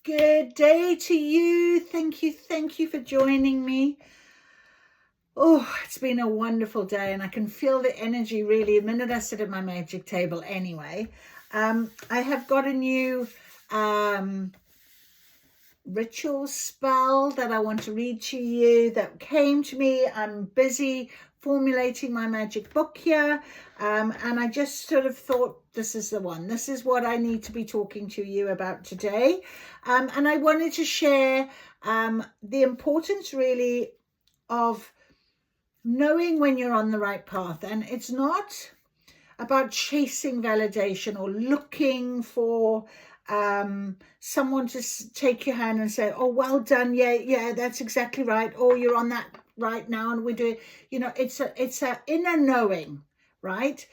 Good day to you. Thank you for joining me. Oh, it's been a wonderful day and I can feel the energy really the minute I sit at my magic table anyway. I have got a new ritual spell that I want to read to you that came to me. I'm busy formulating my magic book here, and I just sort of thought this is the one. This is what I need to be talking to you about today, and I wanted to share the importance really of knowing when you're on the right path. And it's not about chasing validation or looking for someone to take your hand and say, oh, well done, yeah, that's exactly right, or you're on that right now and we do it. It's a inner knowing, right?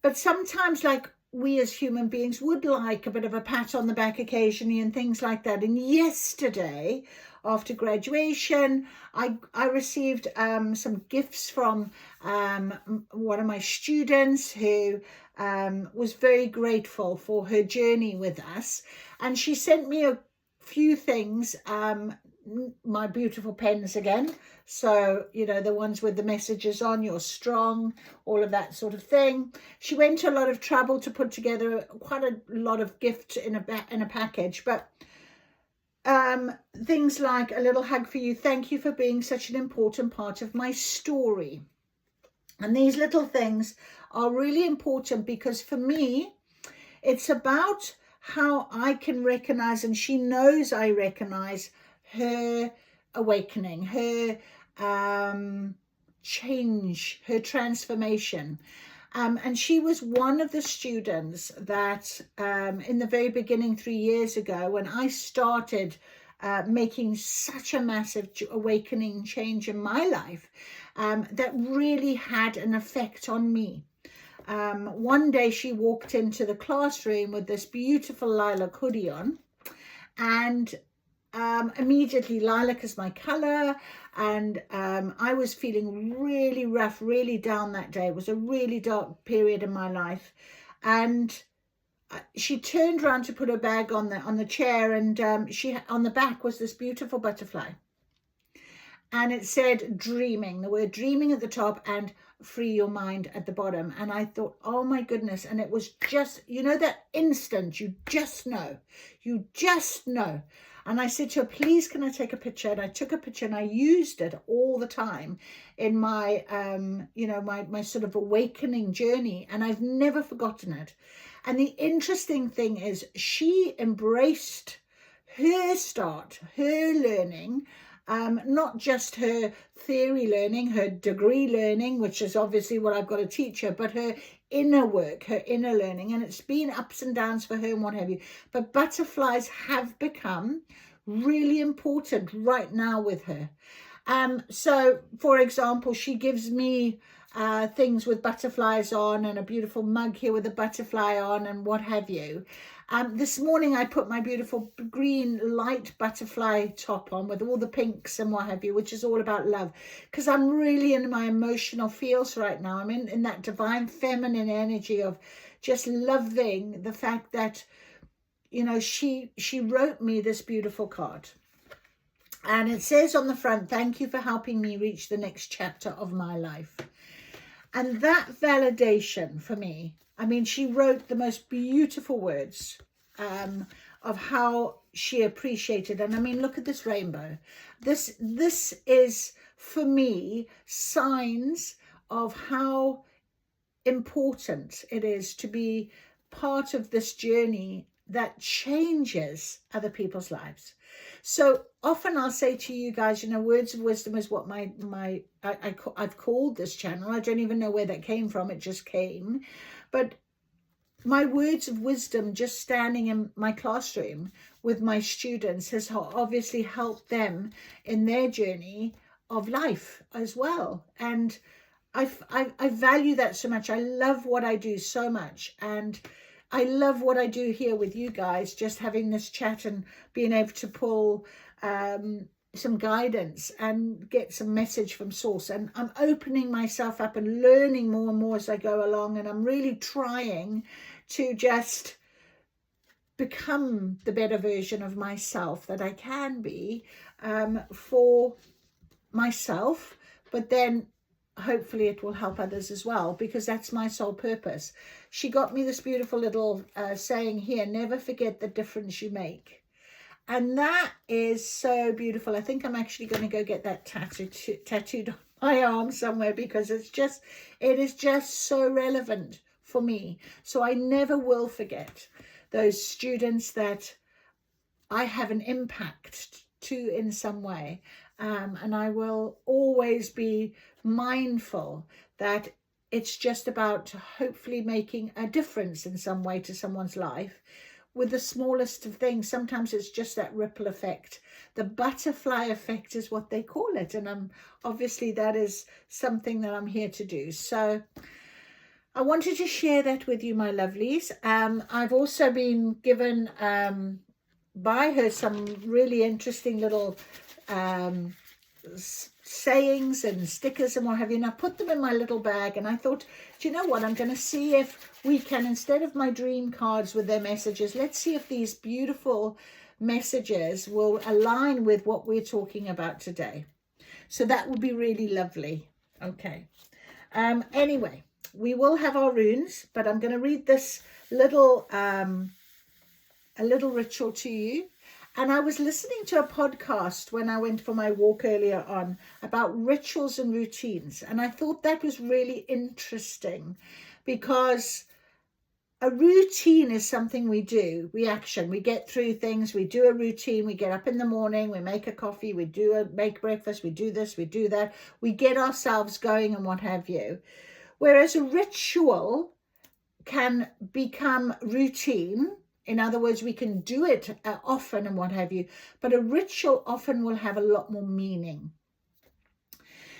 But sometimes, like, we as human beings would like a bit of a pat on the back occasionally and things like that. And yesterday, after graduation, I received some gifts from one of my students who was very grateful for her journey with us. And she sent me a few things, my beautiful pens again. So, the ones with the messages on, you're strong, all of that sort of thing. She went to a lot of trouble to put together quite a lot of gifts in a package, but things like a little hug for you. Thank you for being such an important part of my story. And these little things are really important because for me, it's about how I can recognize, and she knows I recognize her awakening, her change, her transformation. And she was one of the students that in the very beginning 3 years ago, when I started making such a massive awakening change in my life, that really had an effect on me. One day she walked into the classroom with this beautiful lilac hoodie on, and immediately, lilac is my color, and I was feeling really rough, really down that day. It was a really dark period in my life, and she turned around to put her bag on the chair, and she on the back was this beautiful butterfly, and it said dreaming, the word dreaming at the top and free your mind at the bottom. And I thought, oh my goodness. And it was just, that instant, you just know. And I said to her, please, can I take a picture? And I took a picture and I used it all the time in my, my sort of awakening journey. And I've never forgotten it. And the interesting thing is she embraced her start, her learning, not just her theory learning, her degree learning, which is obviously what I've got to teach her, but her inner work, her inner learning. And it's been ups and downs for her and what have you. But butterflies have become really important right now with her. So, for example, she gives me things with butterflies on, and a beautiful mug here with a butterfly on, and what have you. This morning I put my beautiful green light butterfly top on with all the pinks and what have you, which is all about love, because I'm really in my emotional feels right now. I'm in that divine feminine energy of just loving the fact that, she wrote me this beautiful card. And it says on the front, thank you for helping me reach the next chapter of my life. And that validation for me, she wrote the most beautiful words of how she appreciated. And look at this rainbow. This is, for me, signs of how important it is to be part of this journey that changes other people's lives. So often I'll say to you guys, words of wisdom is what I've called this channel. I don't even know where that came from. It just came. But my words of wisdom, just standing in my classroom with my students, has obviously helped them in their journey of life as well. And I value that so much. I love what I do so much. And I love what I do here with you guys, just having this chat and being able to pull some guidance and get some message from source. And I'm opening myself up and learning more and more as I go along. And I'm really trying to just become the better version of myself that I can be, for myself, but then hopefully it will help others as well, because that's my sole purpose. She got me this beautiful little saying here: never forget the difference you make. And that is so beautiful. I think I'm actually going to go get that tattooed on my arm somewhere, because it is just so relevant for me. So I never will forget those students that I have an impact to in some way. And I will always be mindful that it's just about hopefully making a difference in some way to someone's life with the smallest of things. Sometimes it's just that ripple effect. The butterfly effect is what they call it. And obviously that is something that I'm here to do. So I wanted to share that with you, my lovelies. I've also been given by her some really interesting little sayings and stickers and what have you, and I put them in my little bag, and I thought, do you know what, I'm going to see if we can, instead of my dream cards with their messages, let's see if these beautiful messages will align with what we're talking about today. So that would be really lovely. Okay. Anyway, we will have our runes, but I'm going to read this little a little ritual to you. And I was listening to a podcast when I went for my walk earlier on about rituals and routines. And I thought that was really interesting, because a routine is something we do, we get through things, we do a routine, we get up in the morning, we make a coffee, we make breakfast, we do this, we do that, we get ourselves going and what have you. Whereas a ritual can become routine. In other words, we can do it often and what have you, but a ritual often will have a lot more meaning.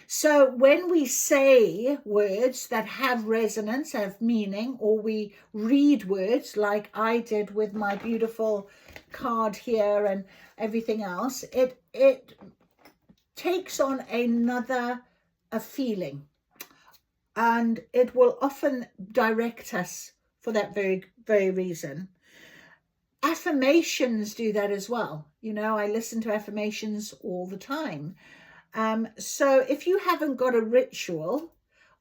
So when we say words that have resonance, have meaning, or we read words like I did with my beautiful card here and everything else, it takes on a feeling, and it will often direct us for that very, very reason. Affirmations do that as well. You know, I listen to affirmations all the time. So if you haven't got a ritual,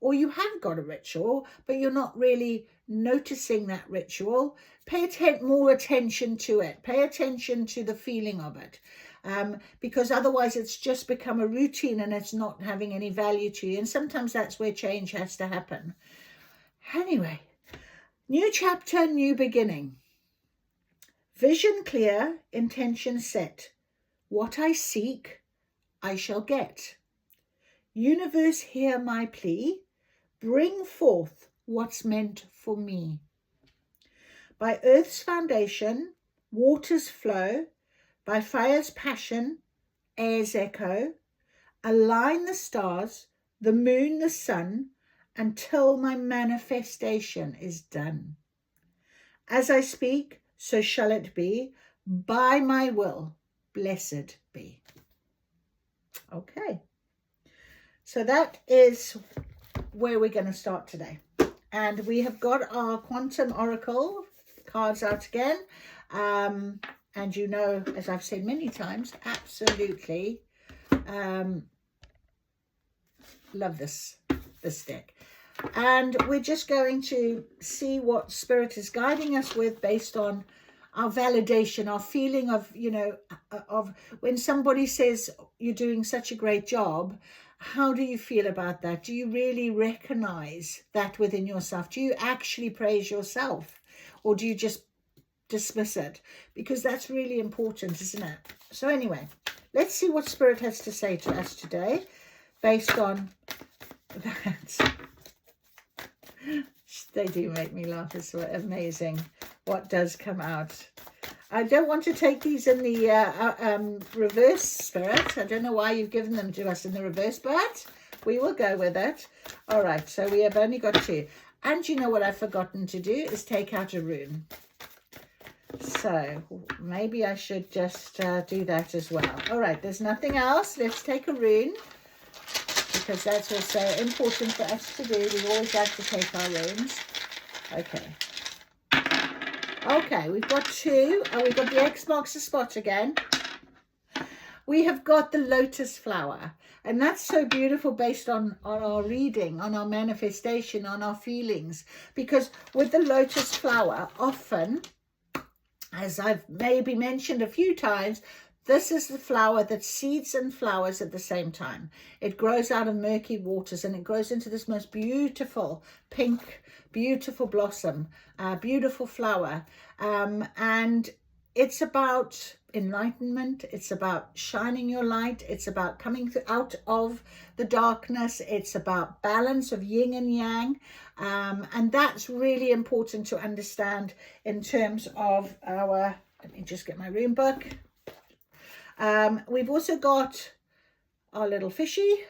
or you have got a ritual, but you're not really noticing that ritual, pay more attention to it. Pay attention to the feeling of it. Because otherwise it's just become a routine and it's not having any value to you. And sometimes that's where change has to happen. Anyway, new chapter, new beginning. Vision clear, intention set. What I seek, I shall get. Universe, hear my plea. Bring forth what's meant for me. By earth's foundation, waters flow. By fire's passion, air's echo. Align the stars, the moon, the sun, until my manifestation is done. As I speak, so shall it be, by my will, blessed be. Okay, so that is where we're going to start today. And we have got our Quantum Oracle cards out again. And you know, as I've said many times, absolutely love this deck. And we're just going to see what Spirit is guiding us with based on our validation, our feeling of, you know, of when somebody says you're doing such a great job, how do you feel about that? Do you really recognize that within yourself? Do you actually praise yourself, or do you just dismiss it? Because that's really important, isn't it? So anyway, let's see what Spirit has to say to us today based on that. They do make me laugh. It's amazing what does come out. I don't want to take these in the reverse, Spirit. I don't know why you've given them to us in the reverse, but we will go with it. All right, so we have only got 2. And you know what I've forgotten to do is take out a rune. So maybe I should just do that as well. All right, there's nothing else. Let's take a rune, because that's also important for us to do. We always like to take our runes. Okay. Okay, we've got two. We've got the X marks the spot again. We have got the lotus flower. And that's so beautiful based on our reading, on our manifestation, on our feelings. Because with the lotus flower, often, as I've maybe mentioned a few times, this is the flower that seeds and flowers at the same time. It grows out of murky waters and it grows into this most beautiful pink, beautiful blossom, beautiful flower. And it's about enlightenment. It's about shining your light. It's about coming out of the darkness. It's about balance of yin and yang. And that's really important to understand in terms of our, let me just get my rune book. We've also got our little fishy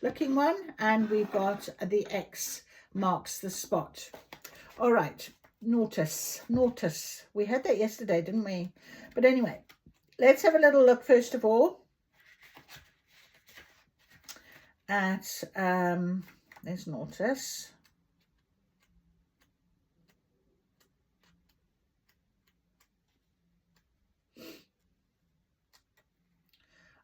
looking one, and we've got the X marks the spot. All right, Nautis. We had that yesterday, didn't we? But anyway, let's have a little look first of all at, there's Nautis.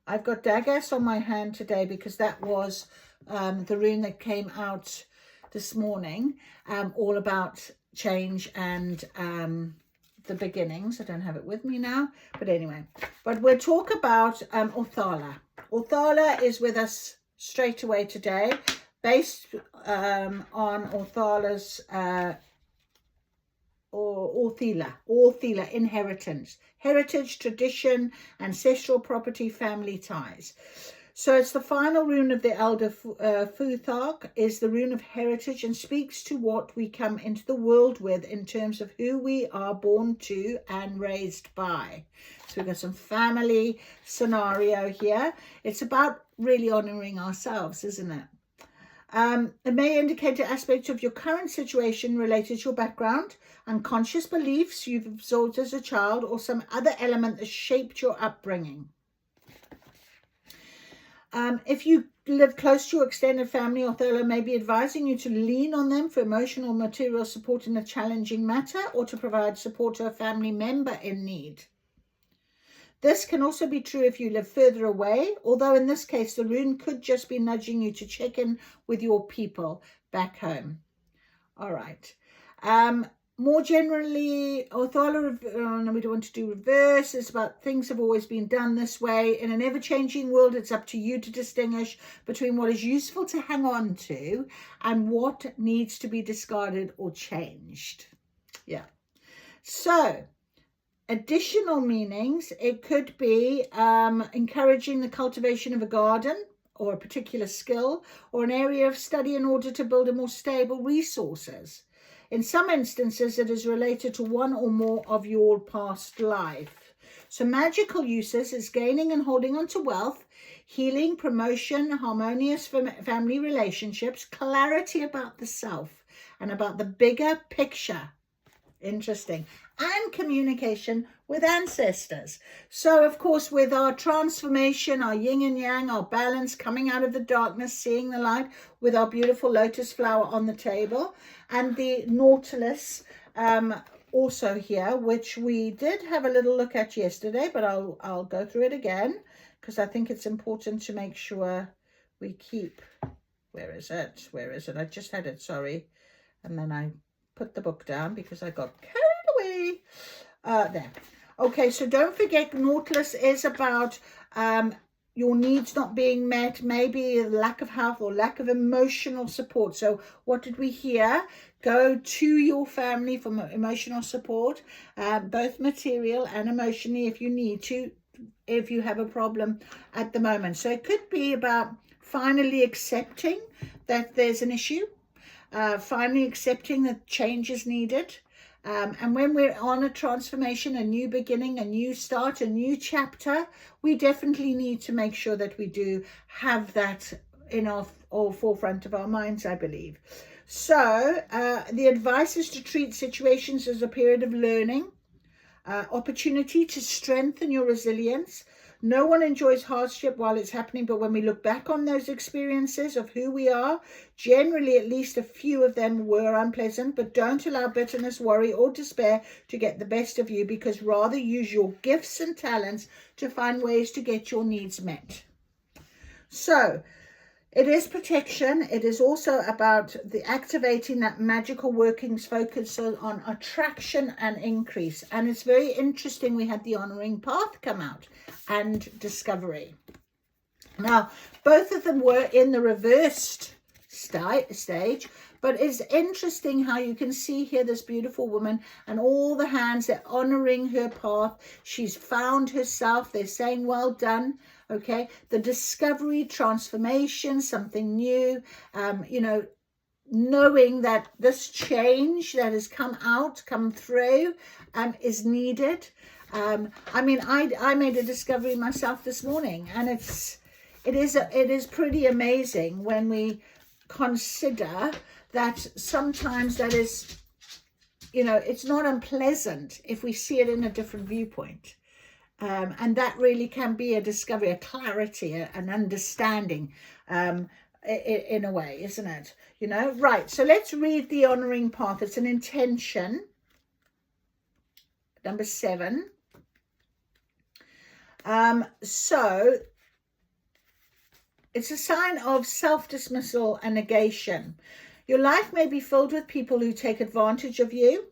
I've got Dagas on my hand today because that was the rune that came out this morning, all about change and the beginnings. I don't have it with me now, but anyway. But we'll talk about Othala. Othala is with us straight away today, based on Othala's Orthila, inheritance, heritage, tradition, ancestral property, family ties. So it's the final rune of the Elder Futhark, is the rune of heritage and speaks to what we come into the world with in terms of who we are born to and raised by. So we've got some family scenario here. It's about really honouring ourselves, isn't it? It may indicate an aspect of your current situation related to your background, unconscious beliefs you've absorbed as a child, or some other element that shaped your upbringing. If you live close to your extended family, Othala may be advising you to lean on them for emotional or material support in a challenging matter, or to provide support to a family member in need. This can also be true if you live further away, although in this case, the rune could just be nudging you to check in with your people back home. All right. More generally, Othala, no, we don't want to do reverse. It's about things have always been done this way. In an ever-changing world, it's up to you to distinguish between what is useful to hang on to and what needs to be discarded or changed. Yeah. So, additional meanings, it could be encouraging the cultivation of a garden or a particular skill or an area of study in order to build a more stable resources. In some instances, it is related to one or more of your past life. So magical uses is gaining and holding on to wealth, healing, promotion, harmonious family relationships, clarity about the self and about the bigger picture. Interesting. And communication with ancestors. So, of course, with our transformation, our yin and yang, our balance, coming out of the darkness, seeing the light, with our beautiful lotus flower on the table, and the Nautilus also here, which we did have a little look at yesterday, but I'll go through it again because I think it's important to make sure we keep, where is it? I just had it, sorry. And then I put the book down because I got carried away. There. Okay, so don't forget, Nautilus is about your needs not being met, maybe lack of health or lack of emotional support. So what did we hear? Go to your family for emotional support, both material and emotionally if you need to, if you have a problem at the moment. So it could be about finally accepting that there's an issue, finally accepting that change is needed. And when we're on a transformation, a new beginning, a new start, a new chapter, we definitely need to make sure that we do have that in our forefront of our minds, I believe. So the advice is to treat situations as a period of learning, opportunity to strengthen your resilience, No one enjoys hardship while it's happening, but when we look back on those experiences of who we are, generally at least a few of them were unpleasant. But don't allow bitterness, worry, or despair to get the best of you, because rather use your gifts and talents to find ways to get your needs met. So it is protection. It is also about the activating that magical workings focus on attraction and increase. And it's very interesting. We had the honoring path come out and discovery. Now, both of them were in the reversed stage, but it's interesting how you can see here this beautiful woman and all the hands, they're honoring her path. She's found herself. They're saying, well done. Okay, the discovery, transformation, something new, you know, knowing that this change that has come through, is needed. I mean, I made a discovery myself this morning, and it is pretty amazing when we consider that sometimes that is, you know, it's not unpleasant if we see it in a different viewpoint. And that really can be a discovery, a clarity, an understanding, in a way, isn't it? You know, right. So let's read the honoring path. It's an intention. Number 7. So it's a sign of self-dismissal and negation. Your life may be filled with people who take advantage of you.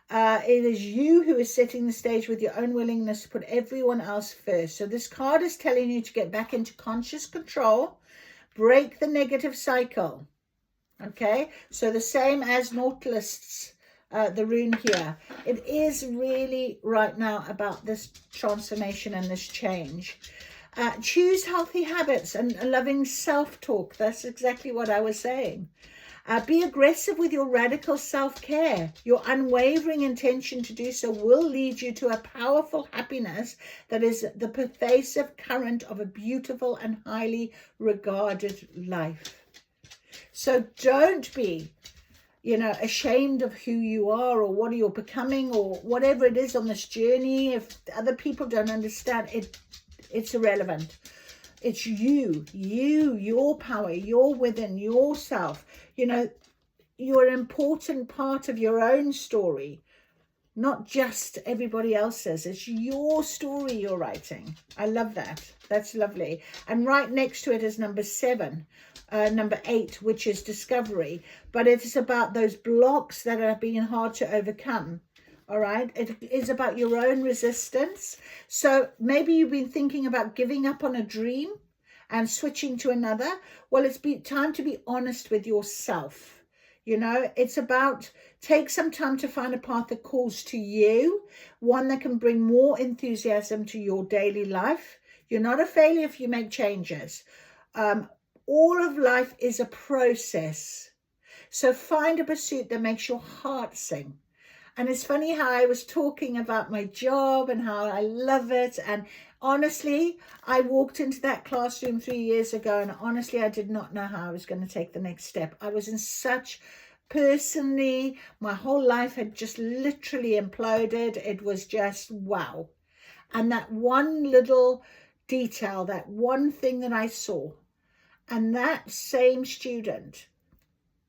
It is you who is setting the stage with your own willingness to put everyone else first. So this card is telling you to get back into conscious control, break the negative cycle. Okay, so the same as Nautilus, the rune here. It is really right now about this transformation and this change. Choose healthy habits and loving self-talk. That's exactly what I was saying. Be aggressive with your radical self-care. Your unwavering intention to do so will lead you to a powerful happiness that is the pervasive current of a beautiful and highly regarded life. So don't be, you know, ashamed of who you are or what you're becoming or whatever it is on this journey. If other people don't understand it, it's irrelevant. It's you, your power, your within, yourself. You know, you're an important part of your own story, not just everybody else's. It's your story you're writing. I love that. That's lovely. And right next to it is number 7, number 8, which is discovery. But it's about those blocks that are being hard to overcome. All right, it is about your own resistance. So maybe you've been thinking about giving up on a dream and switching to another. Well, it's time to be honest with yourself. You know, it's about take some time to find a path that calls to you, one that can bring more enthusiasm to your daily life. You're not a failure if you make changes. All of life is a process. So find a pursuit that makes your heart sing. And it's funny how I was talking about my job and how I love it. And honestly, I walked into that classroom 3 years ago and honestly, I did not know how I was going to take the next step. I was in such, personally, my whole life had just literally imploded. It was just wow. And that one little detail, that one thing that I saw, and that same student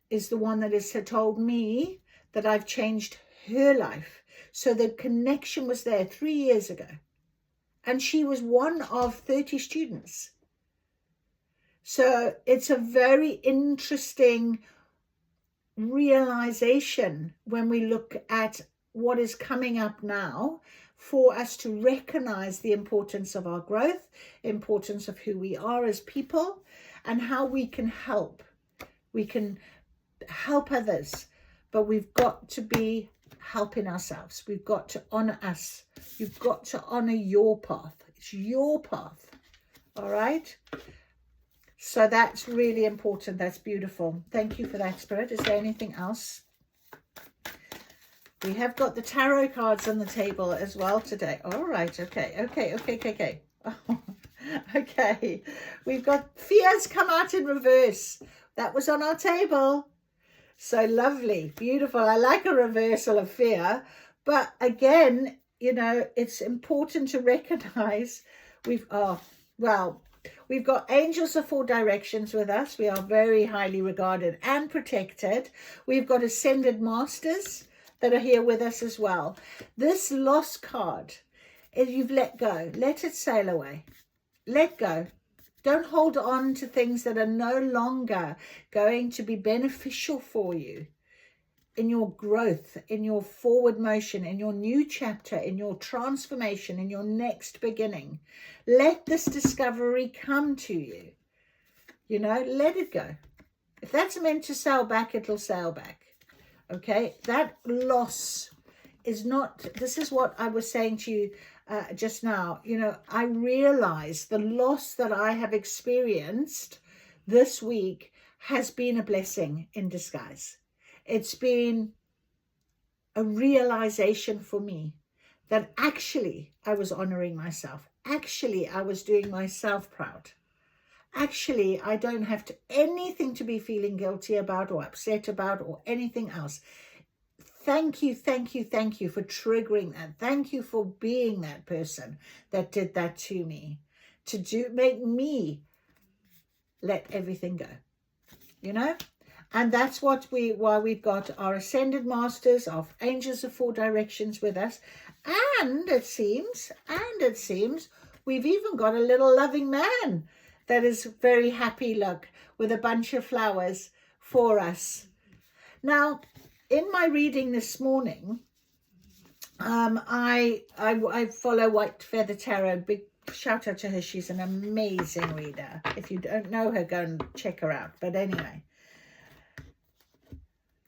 is the one that has told me that I've changed her life. So the connection was there 3 years ago, and she was one of 30 students. So it's a very interesting realization when we look at what is coming up now, for us to recognize the importance of our growth, importance of who we are as people, and how we can help. We can help others, but we've got to be helping ourselves. We've got to honor us. You've got to honor your path. It's your path. All right. So that's really important. That's beautiful. Thank you for that, Spirit. Is there anything else? We have got the tarot cards on the table as well today. All right. Okay. Okay. We've got fears come out in reverse. That was on our table. So lovely, beautiful. I like a reversal of fear. But again, you know, it's important to recognize we've got angels of four directions with us. We are very highly regarded and protected. We've got ascended masters that are here with us as well. This lost card, if you've let go, let it sail away. Let go. Don't hold on to things that are no longer going to be beneficial for you in your growth, in your forward motion, in your new chapter, in your transformation, in your next beginning. Let this discovery come to you. You know, let it go. If that's meant to sail back, it'll sail back. Okay, that loss is not, this is what I was saying to you just now. You know, I realize the loss that I have experienced this week has been a blessing in disguise. It's been a realization for me that actually I was honoring myself. Actually, I was doing myself proud. Actually, I don't have anything to be feeling guilty about or upset about or anything else. Thank you, thank you, thank you for triggering that. Thank you for being that person that did that to me, make me let everything go, you know? And that's why we've got our ascended masters, our angels of four directions with us. And it seems we've even got a little loving man that is very happy, look, with a bunch of flowers for us. Now, in my reading this morning, I follow White Feather Tarot. Big shout out to her. She's an amazing reader. If you don't know her, go and check her out. But anyway,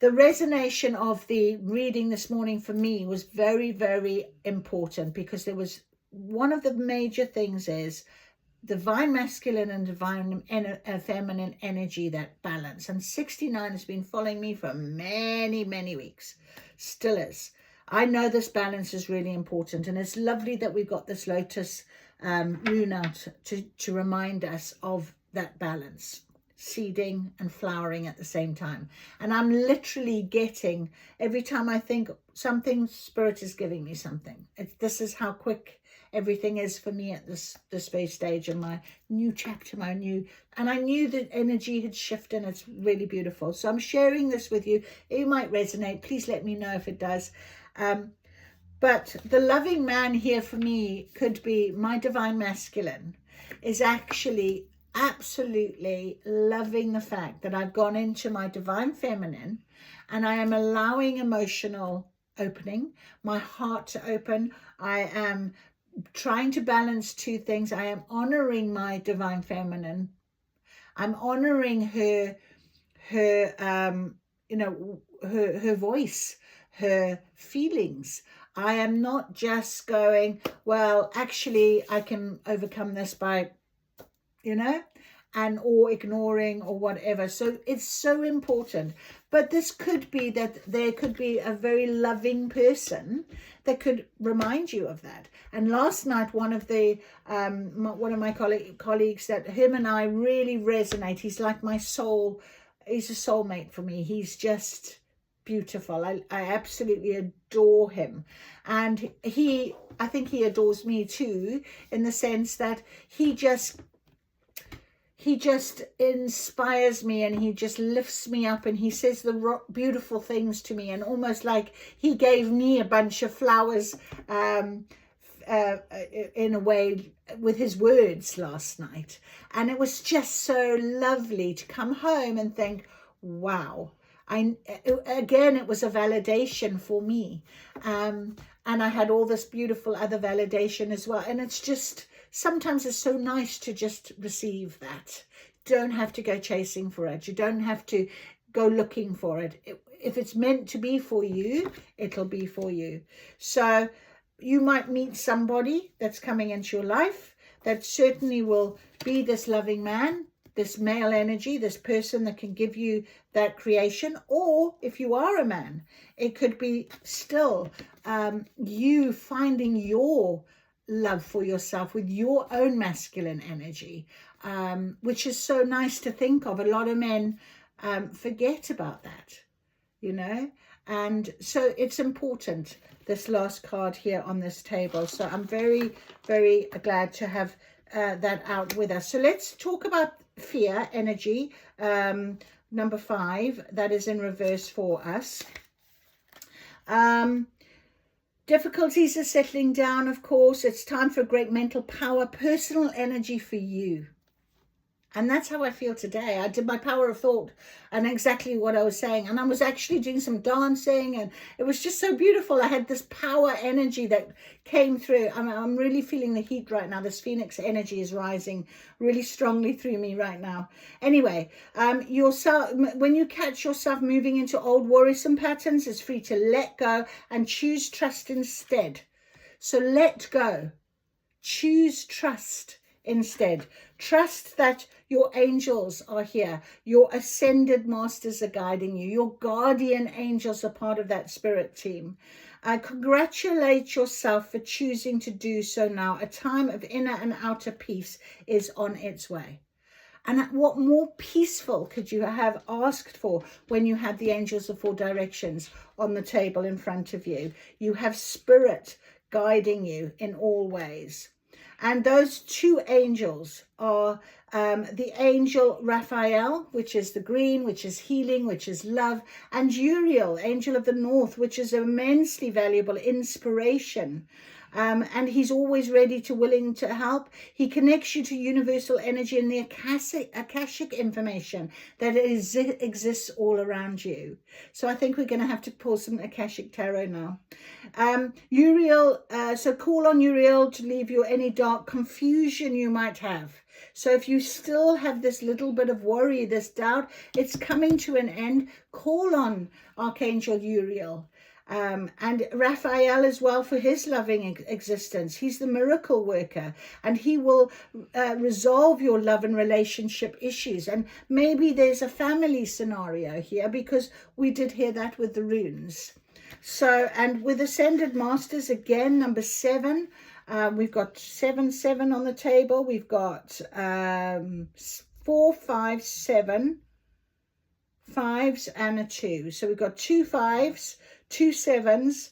the resonation of the reading this morning for me was very, very important, because there was one of the major things is divine masculine and divine feminine energy, that balance. And 69 has been following me for many, many weeks. Still is. I know this balance is really important, and it's lovely that we've got this lotus rune out to remind us of that balance. Seeding and flowering at the same time. And I'm literally getting, every time I think something, Spirit is giving me something. This is how quick everything is for me at this space stage in my new chapter, and I knew that energy had shifted, and it's really beautiful. So I'm sharing this with you. It might resonate. Please let me know if it does. But the loving man here for me could be my divine masculine is actually absolutely loving the fact that I've gone into my divine feminine, and I am allowing emotional opening, my heart to open. I am trying to balance two things. I am honoring my divine feminine. I'm honoring her voice, her feelings. I am not just going, well, actually I can overcome this by, you know, or ignoring or whatever. So it's so important. But this could be that there could be a very loving person that could remind you of that. And last night, one of my colleagues, that him and I really resonate. He's like my soul. He's a soulmate for me. He's just beautiful. I absolutely adore him. And I think he adores me too, in the sense that he just inspires me, and he just lifts me up, and he says the beautiful things to me, and almost like he gave me a bunch of flowers in a way with his words last night. And it was just so lovely to come home and think, wow, it was a validation for me. And I had all this beautiful other validation as well. And it's just, sometimes it's so nice to just receive that. You don't have to go chasing for it. You don't have to go looking for it. If it's meant to be for you, it'll be for you. So you might meet somebody that's coming into your life that certainly will be this loving man, this male energy, this person that can give you that creation. Or if you are a man, it could be still you finding your love for yourself with your own masculine energy, which is so nice to think of. A lot of men forget about that, you know. And so it's important this last card here on this table. So I'm very, very glad to have that out with us. So let's talk about fear energy, number 5, that is in reverse for us. Difficulties are settling down, of course. It's time for great mental power, personal energy for you. And that's how I feel today. I did my power of thought and exactly what I was saying. And I was actually doing some dancing and it was just so beautiful. I had this power energy that came through. I'm really feeling the heat right now. This Phoenix energy is rising really strongly through me right now. Anyway, yourself, when you catch yourself moving into old worrisome patterns, it's free to let go and choose trust instead. So let go. Choose trust instead. Trust that your angels are here. Your ascended masters are guiding you. Your guardian angels are part of that spirit team. Congratulate yourself for choosing to do so now. A time of inner and outer peace is on its way. And what more peaceful could you have asked for when you had the angels of 4 directions on the table in front of you? You have spirit guiding you in all ways. And those 2 angels are the angel Raphael, which is the green, which is healing, which is love, and Uriel, angel of the north, which is immensely valuable inspiration. And he's always ready to, willing to help. He connects you to universal energy and the Akashic information that exists all around you. So I think we're going to have to pull some Akashic Tarot now. Uriel, so call on Uriel to leave you any dark confusion you might have. So if you still have this little bit of worry, this doubt, it's coming to an end. Call on Archangel Uriel. And Raphael as well for his loving existence. He's the miracle worker and he will resolve your love and relationship issues. And maybe there's a family scenario here because we did hear that with the runes. So, and with Ascended Masters, again, number 7, we've got 7, 7 on the table. We've got 4, 5, 7, 5s and a 2. So we've got 2 5s, 2 7s.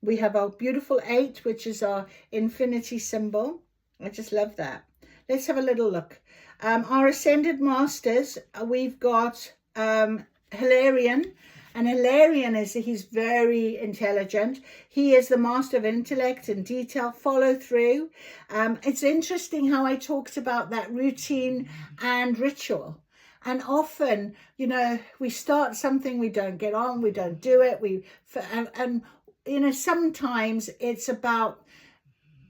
We have our beautiful 8, which is our infinity symbol. I just love that. Let's have a little look. Our Ascended Masters, we've got Hilarion. And Hilarion he's very intelligent. He is the master of intellect and detail, follow through. It's interesting how I talked about that routine and ritual. And often, you know, we start something, we don't get on, we don't do it. And you know, sometimes it's about,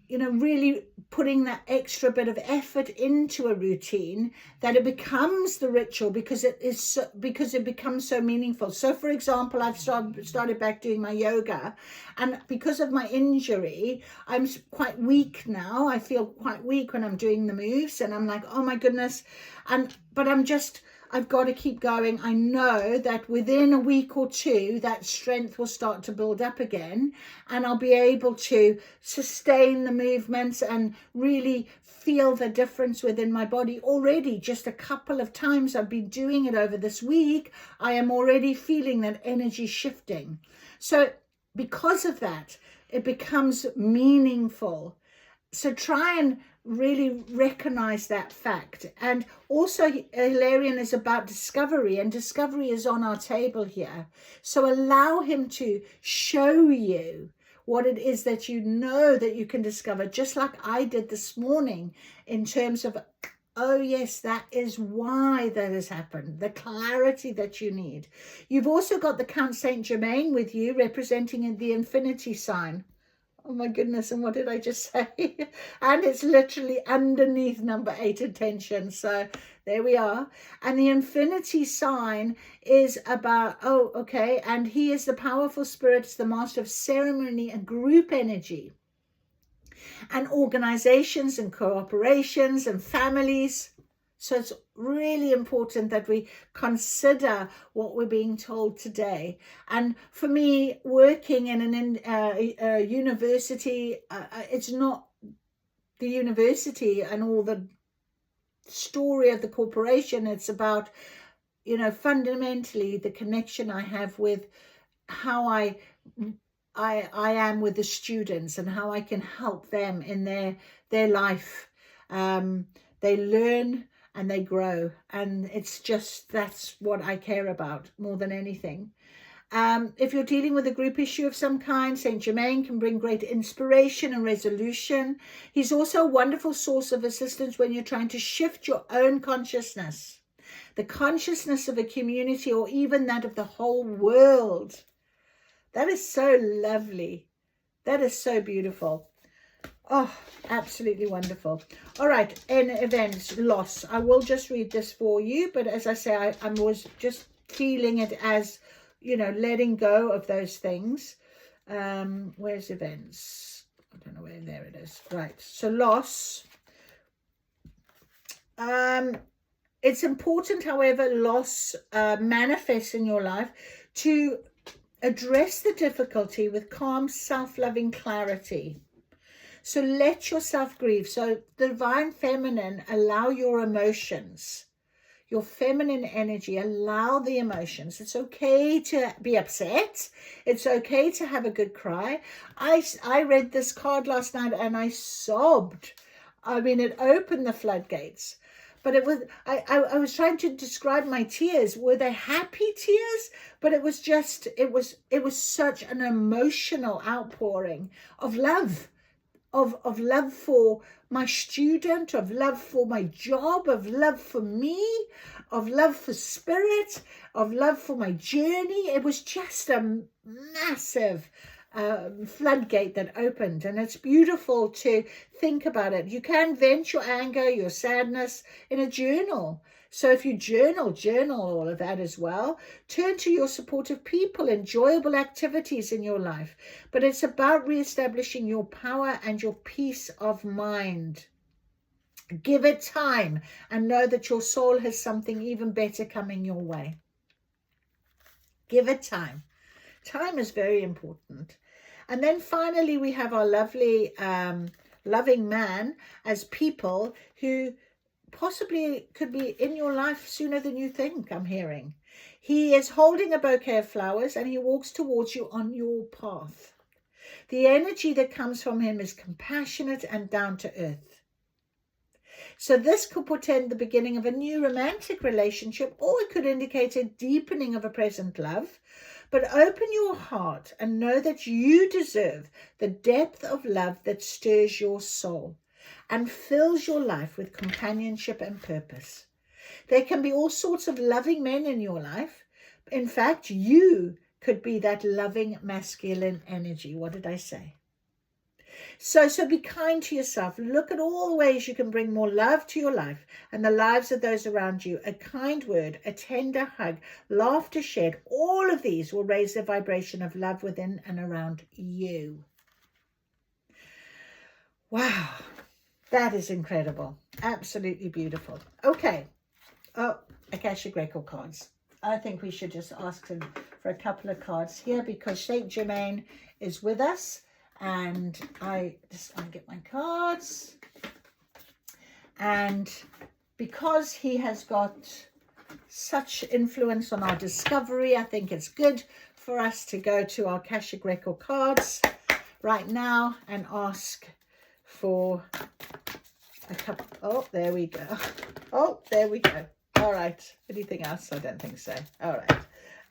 you know, really putting that extra bit of effort into a routine that it becomes the ritual because it becomes so meaningful. So for example, I've started back doing my yoga, and because of my injury, I'm quite weak now. I feel quite weak when I'm doing the moves and I'm like, oh my goodness. But I've got to keep going. I know that within a week or 2, that strength will start to build up again and I'll be able to sustain the movements and really feel the difference within my body. Already, just a couple of times I've been doing it over this week, I am already feeling that energy shifting. So because of that, it becomes meaningful. So try and really recognize that fact. And also Hilarion is about discovery, and discovery is on our table here. So allow him to show you what it is that you know that you can discover, just like I did this morning, in terms of, oh yes, that is why that has happened, the clarity that you need. You've also got the Count Saint Germain with you, representing the infinity sign. Oh my goodness, and what did I just say? And it's literally underneath number 8, attention. So there we are. And the infinity sign is about, oh, okay. And he is the powerful spirit, the master of ceremony and group energy. And organizations and cooperations and families. So it's really important that we consider what we're being told today. And for me, working in a university, it's not the university and all the story of the corporation. It's about, you know, fundamentally the connection I have with how I I am with the students and how I can help them in their life. They learn and they grow, and it's just, that's what I care about more than anything. If you're dealing with a group issue of some kind, Saint Germain can bring great inspiration and resolution. He's also a wonderful source of assistance when you're trying to shift your own consciousness, the consciousness of a community, or even that of the whole world. That is so lovely. That is so beautiful. Oh, absolutely wonderful. All right, in events, loss. I will just read this for you, but as I say, I was just feeling it as, you know, letting go of those things. Where's events? I don't know where. There it is. Right. So loss. It's important, however, loss manifests in your life, to address the difficulty with calm, self-loving clarity. So let yourself grieve. So the divine feminine, allow your emotions, your feminine energy, allow the emotions. It's okay to be upset. It's okay to have a good cry. I read this card last night and I sobbed. I mean, it opened the floodgates. But it was, I was trying to describe my tears. Were they happy tears? But it was just, it was such an emotional outpouring of love. Of love for my student, of love for my job, of love for me, of love for spirit, of love for my journey. It was just a massive floodgate that opened, and it's beautiful to think about it. You can vent your anger, your sadness in a journal. So if you journal all of that as well. Turn to your supportive people, enjoyable activities in your life. But it's about reestablishing your power and your peace of mind. Give it time and know that your soul has something even better coming your way. Give it time. Time is very important. And then finally, we have our lovely, loving man as people who possibly could be in your life sooner than you think, I'm hearing. He is holding a bouquet of flowers and he walks towards you on your path. The energy that comes from him is compassionate and down to earth. So this could portend the beginning of a new romantic relationship, or it could indicate a deepening of a present love. But open your heart and know that you deserve the depth of love that stirs your soul and fills your life with companionship and purpose. There can be all sorts of loving men in your life. In fact, you could be that loving masculine energy. What did I say? So be kind to yourself. Look at all the ways you can bring more love to your life and the lives of those around you. A kind word, a tender hug, laughter shared, all of these will raise the vibration of love within and around you. Wow. That is incredible. Absolutely beautiful. Okay. Oh, Akashic Record cards. I think we should just ask him for a couple of cards here because Saint Germain is with us. And I get my cards. And because he has got such influence on our discovery, I think it's good for us to go to our Akashic Record cards right now and ask for a couple. Oh, there we go. Oh, there we go. All right. Anything else? I don't think so. All right.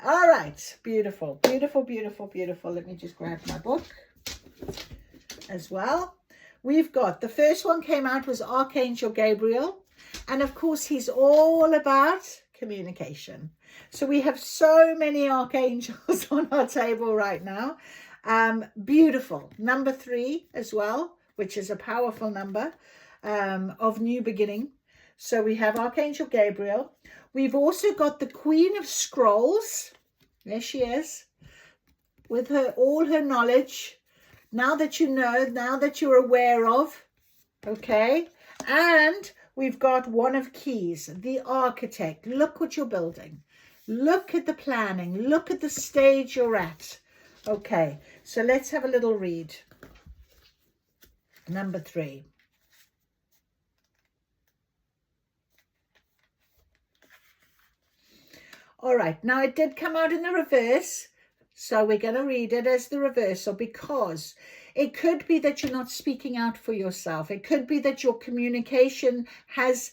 All right. Beautiful, beautiful, beautiful, beautiful. Let me just grab my book as well. We've got, the first one came out was Archangel Gabriel. And of course, he's all about communication. So we have so many archangels on our table right now. Beautiful. Number 3 as well, which is a powerful number of new beginning. So we have Archangel Gabriel. We've also got the Queen of Scrolls. There she is, with her all her knowledge. Now that you know, now that you're aware of, okay? And we've got One of Keys, the architect. Look what you're building. Look at the planning. Look at the stage you're at. Okay, so let's have a little read. Number 3. All right, now it did come out in the reverse, So we're going to read it as the reversal, because it could be that you're not speaking out for yourself. It could be that your communication has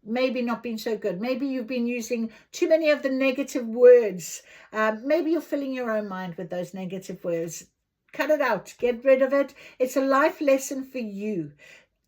maybe not been so good. Maybe you've been using too many of the negative words. Maybe you're filling your own mind with those negative words. Cut it out. Get rid of it. It's a life lesson for you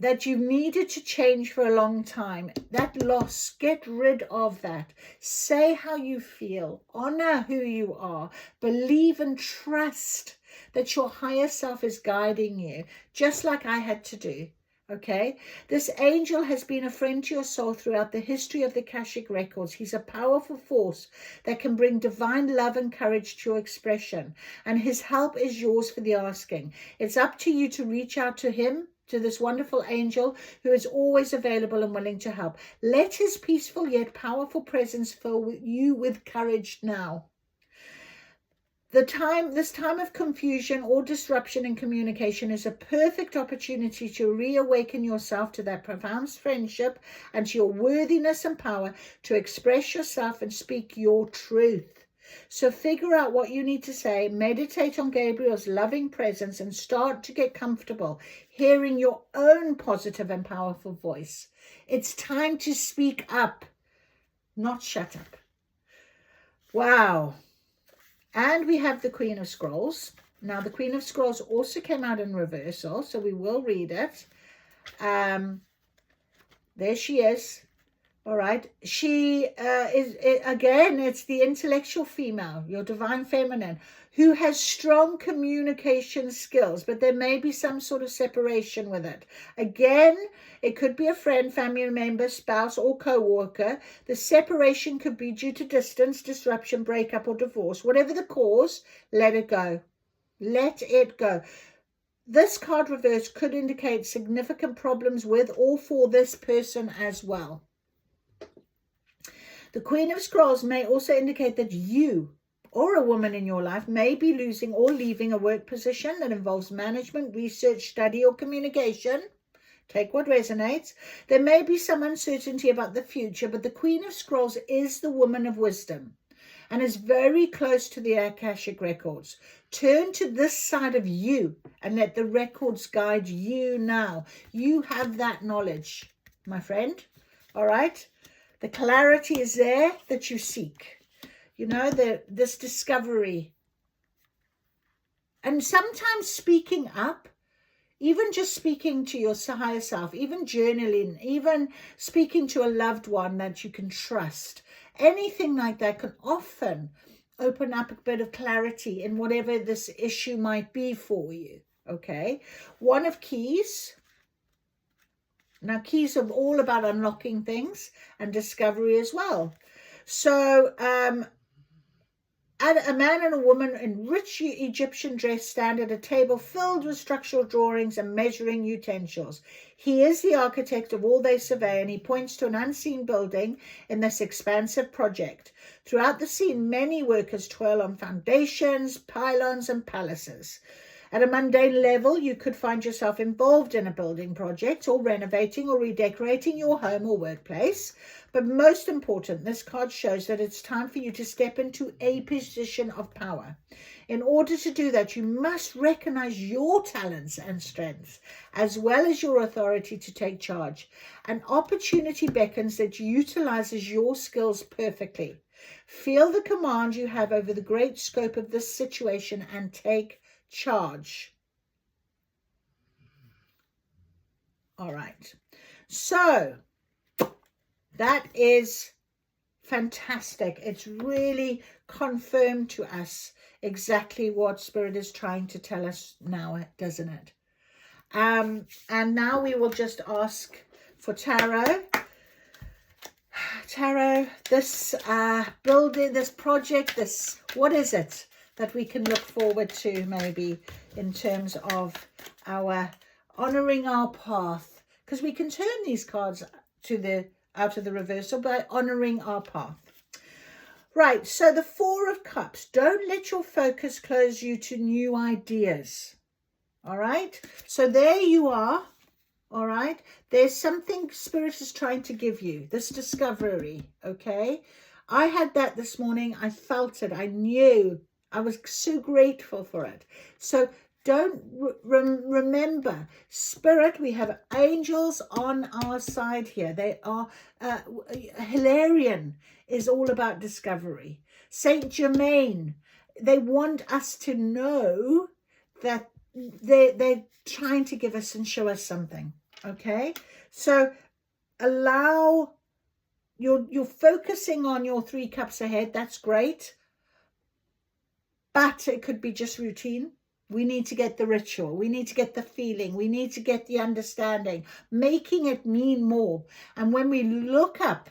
that you needed to change for a long time. That loss, get rid of that. Say how you feel. Honor who you are. Believe and trust that your higher self is guiding you, just like I had to do. Okay, this angel has been a friend to your soul throughout the history of the Akashic records. He's a powerful force that can bring divine love and courage to your expression, and his help is yours for the asking. It's up to you to reach out to him, to this wonderful angel who is always available and willing to help. Let his peaceful yet powerful presence fill you with courage now. This time of confusion or disruption in communication is a perfect opportunity to reawaken yourself to that profound friendship and to your worthiness and power to express yourself and speak your truth. So figure out what you need to say, meditate on Gabriel's loving presence, and start to get comfortable hearing your own positive and powerful voice. It's time to speak up, not shut up. Wow. And we have the Queen of Scrolls. Now, the Queen of Scrolls also came out in reversal, so we will read it. There she is. All right. She again, it's the intellectual female, your divine feminine, who has strong communication skills, but there may be some sort of separation with it. Again, it could be a friend, family member, spouse, or co-worker. The separation could be due to distance, disruption, breakup, or divorce. Whatever the cause, let it go. Let it go. This card reverse could indicate significant problems with or for this person as well. The Queen of Scrolls may also indicate that you or a woman in your life may be losing or leaving a work position that involves management, research, study, or communication. Take what resonates. There may be some uncertainty about the future, but the Queen of Scrolls is the woman of wisdom and is very close to the Akashic records. Turn to this side of you and let the records guide you now. You have that knowledge, my friend. All right? The clarity is there that you seek. You know, this discovery. And sometimes speaking up, even just speaking to your higher self, even journaling, even speaking to a loved one that you can trust, anything like that can often open up a bit of clarity in whatever this issue might be for you. Okay. One of keys. Now, keys are all about unlocking things and discovery as well. So, a man and a woman in rich Egyptian dress stand at a table filled with structural drawings and measuring utensils. He is the architect of all they survey, and he points to an unseen building in this expansive project. Throughout the scene, many workers toil on foundations, pylons, and palaces. At a mundane level, you could find yourself involved in a building project or renovating or redecorating your home or workplace. But most important, this card shows that it's time for you to step into a position of power. In order to do that, you must recognize your talents and strengths, as well as your authority to take charge. An opportunity beckons that utilizes your skills perfectly. Feel the command you have over the great scope of this situation and take charge. All right. So that is fantastic. It's really confirmed to us exactly what Spirit is trying to tell us now, doesn't it? And now we will just ask for tarot. Tarot, this building, this project, this, what is it that we can look forward to maybe in terms of our honoring our path? Because we can turn these cards to out of the reversal by honoring our path. Right, so the Four of Cups. Don't let your focus close you to new ideas. All right, so there you are. All right, there's something Spirit is trying to give you, this discovery. Okay, I had that this morning. I felt it. I knew. I was so grateful for it. So don't remember, Spirit, we have angels on our side here. They are, Hilarion is all about discovery. Saint Germain, they want us to know that they're trying to give us and show us something. Okay, so allow, you're focusing on your 3 cups ahead. That's great, but it could be just routine. We need to get the ritual. We need to get the feeling. We need to get the understanding, making it mean more. And when we look up,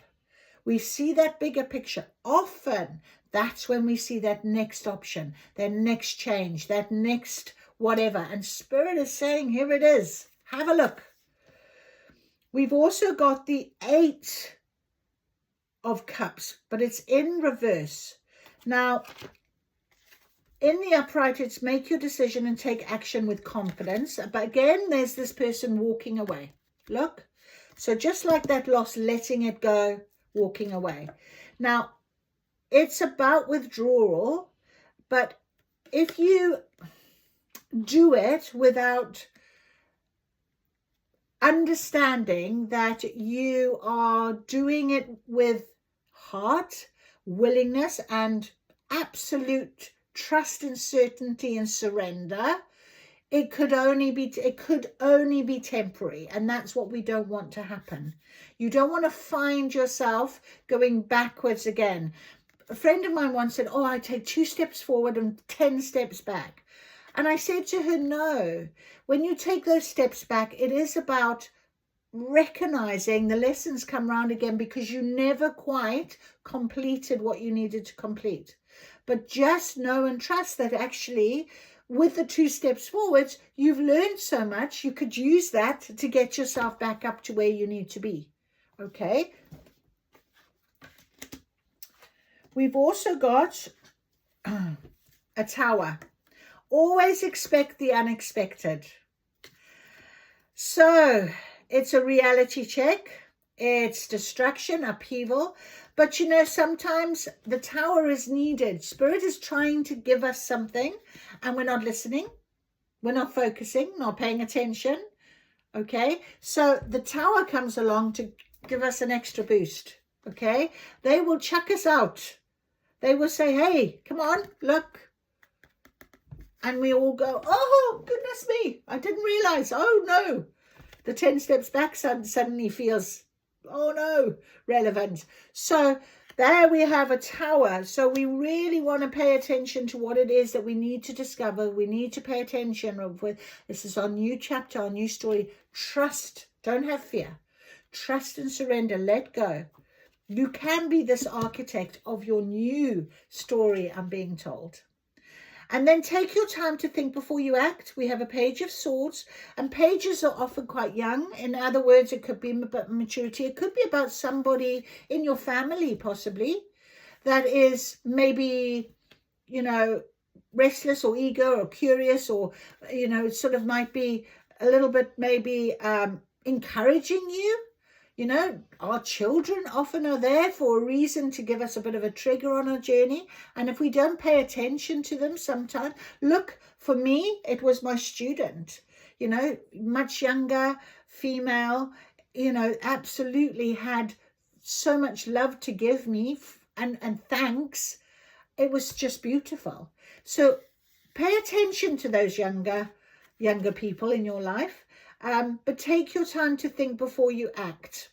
we see that bigger picture. Often that's when we see that next option, that next change, that next whatever. And Spirit is saying, here it is. Have a look. We've also got the 8 of cups, but it's in reverse. Now, in the upright, it's make your decision and take action with confidence. But again, there's this person walking away. Look. So just like that loss, letting it go, walking away. Now, it's about withdrawal, but if you do it without understanding that you are doing it with heart, willingness, and absolute trust and certainty and surrender, it could only be temporary, and that's what we don't want to happen. You don't want to find yourself going backwards again. A friend of mine once said, oh, I take 2 steps forward and 10 steps back. And I said to her, no, when you take those steps back, it is about recognizing the lessons come round again, because you never quite completed what you needed to complete. But just know and trust that actually with the 2 steps forwards, you've learned so much, you could use that to get yourself back up to where you need to be. Okay. We've also got a Tower. Always expect the unexpected. So it's a reality check. It's distraction, upheaval. But you know, sometimes the Tower is needed. Spirit is trying to give us something and we're not listening. We're not focusing, not paying attention. Okay. So the Tower comes along to give us an extra boost. Okay. They will chuck us out. They will say, hey, come on, look. And we all go, oh, goodness me, I didn't realize. Oh, no. The 10 steps back suddenly feels, oh, no, relevant. So there we have a Tower. So we really want to pay attention to what it is that we need to discover. We need to pay attention with. This is our new chapter, our new story. Trust. Don't have fear. Trust and surrender. Let go. You can be this architect of your new story, I'm being told. And then take your time to think before you act. We have a Page of Swords, and pages are often quite young. In other words, it could be about maturity. It could be about somebody in your family, possibly, that is maybe, you know, restless or eager or curious, or, you know, it sort of might be a little bit maybe encouraging you. You know, our children often are there for a reason, to give us a bit of a trigger on our journey. And if we don't pay attention to them sometimes, look, for me, it was my student, you know, much younger, female, you know, absolutely had so much love to give me and thanks. It was just beautiful. So pay attention to those younger people in your life. But take your time to think before you act.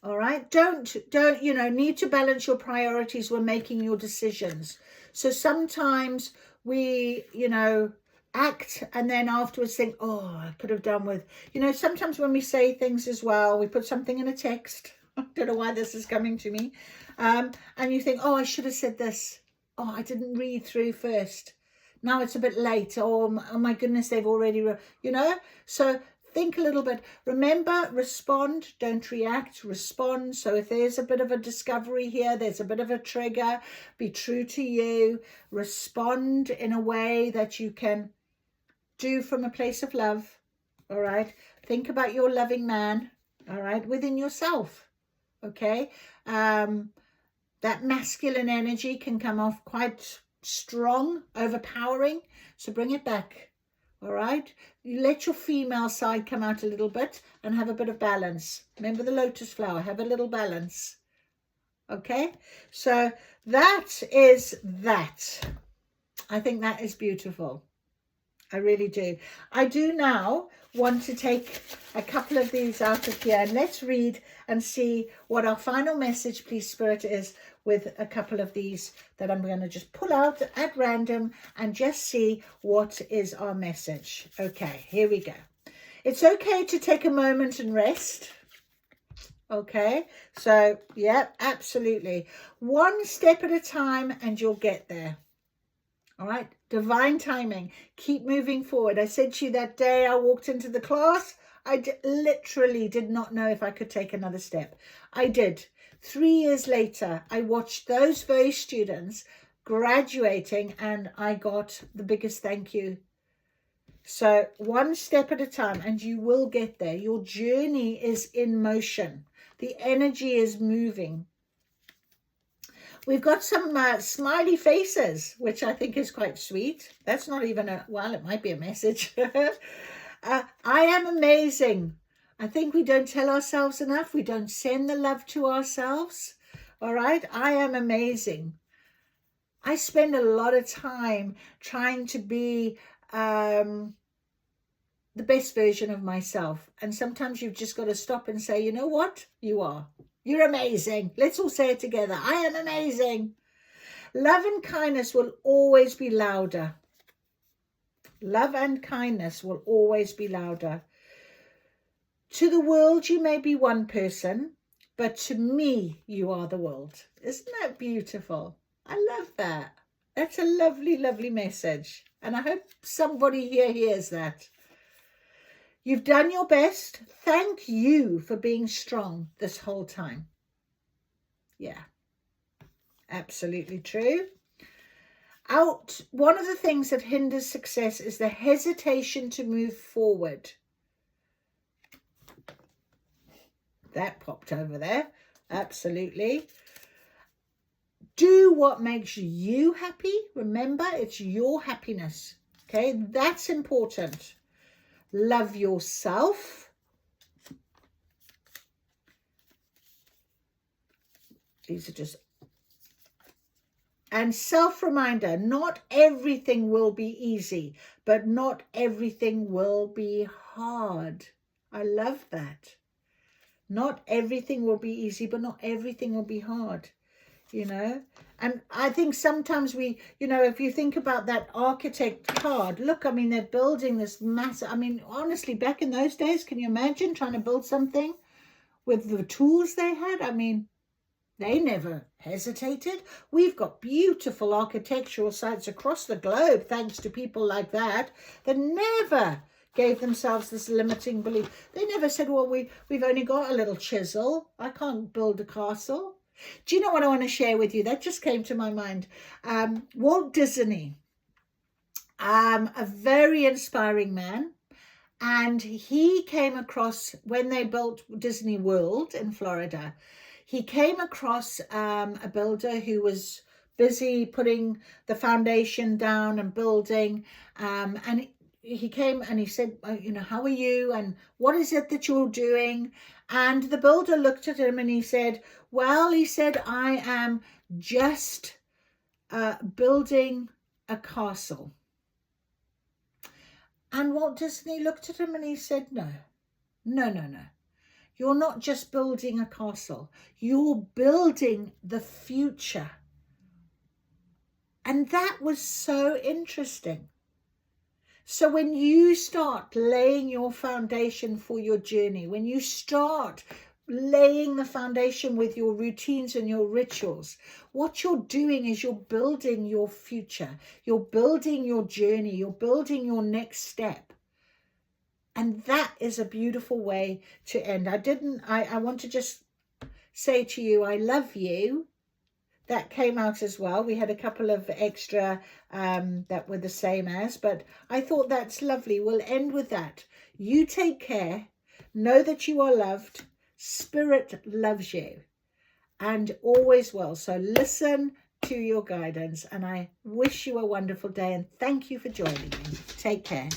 All right. Don't, you know, need to balance your priorities when making your decisions. So sometimes we, you know, act and then afterwards think, oh, I could have done with, you know, sometimes when we say things as well, we put something in a text. I don't know why this is coming to me. And you think, oh, I should have said this. Oh, I didn't read through first. Now it's a bit late. Oh my goodness, they've already, you know. So think a little bit. Remember, respond, don't react, respond. So if there's a bit of a discovery here, there's a bit of a trigger, be true to you. Respond in a way that you can do from a place of love. All right. Think about your loving man. All right. Within yourself. okay? That masculine energy can come off quite strong, overpowering. So bring it back, all right? You let your female side come out a little bit and have a bit of balance. Remember the lotus flower, have a little balance, okay? So that is that. I think that is beautiful. I really do. I do now want to take a couple of these out of here and let's read and see what our final message, please Spirit, is with a couple of these that I'm going to just pull out at random and just see what is our message. Okay, here we go. It's okay to take a moment and rest. Okay, so yeah, absolutely. One step at a time and you'll get there. All right, divine timing. Keep moving forward. I said to you that day I walked into the class, I literally did not know if I could take another step. I did. 3 years later, I watched those very students graduating and I got the biggest thank you. So one step at a time and you will get there. Your journey is in motion. The energy is moving. We've got some smiley faces, which I think is quite sweet. That's not even a, well, it might be a message. I am amazing. I think we don't tell ourselves enough. We don't send the love to ourselves. All right. I am amazing. I spend a lot of time trying to be the best version of myself. And sometimes you've just got to stop and say, you know what? You are. You're amazing. Let's all say it together. I am amazing. Love and kindness will always be louder. Love and kindness will always be louder. To the world, you may be one person, but to me, you are the world. Isn't that beautiful? I love that. That's a lovely, lovely message. And I hope somebody here hears that. You've done your best. Thank you for being strong this whole time. Yeah, absolutely true. One of the things that hinders success is the hesitation to move forward. That popped over there. Absolutely. Do what makes you happy. Remember, it's your happiness. Okay, that's important. Love yourself. These are just... And self-reminder, not everything will be easy, but not everything will be hard. I love that. Not everything will be easy, but not everything will be hard. You know, and I think sometimes we, you know, if you think about that architect card, look, I mean, they're building this massive, I mean, honestly, back in those days, can you imagine trying to build something with the tools they had? I mean, they never hesitated. We've got beautiful architectural sites across the globe, thanks to people like that never gave themselves this limiting belief. They never said, well, we've only got a little chisel. I can't build a castle. Do you know what I want to share with you? That just came to my mind. Walt Disney, a very inspiring man. And he came across, when they built Disney World in Florida, he came across a builder who was busy putting the foundation down and building. And he came and he said, you know, how are you? And what is it that you're doing? And the builder looked at him and he said, well, he said, I am just building a castle. And Walt Disney looked at him and he said, no. You're not just building a castle. You're building the future. And that was so interesting. So when you start laying your foundation for your journey, when you start laying the foundation with your routines and your rituals, what you're doing is you're building your future. You're building your journey. You're building your next step. And that is a beautiful way to end. I want to just say to you, I love you. That came out as well. We had a couple of extra that were the same as, but I thought that's lovely. We'll end with that. You take care. Know that you are loved. Spirit loves you. and always will. So listen to your guidance, and I wish you a wonderful day, and thank you for joining me. Take care.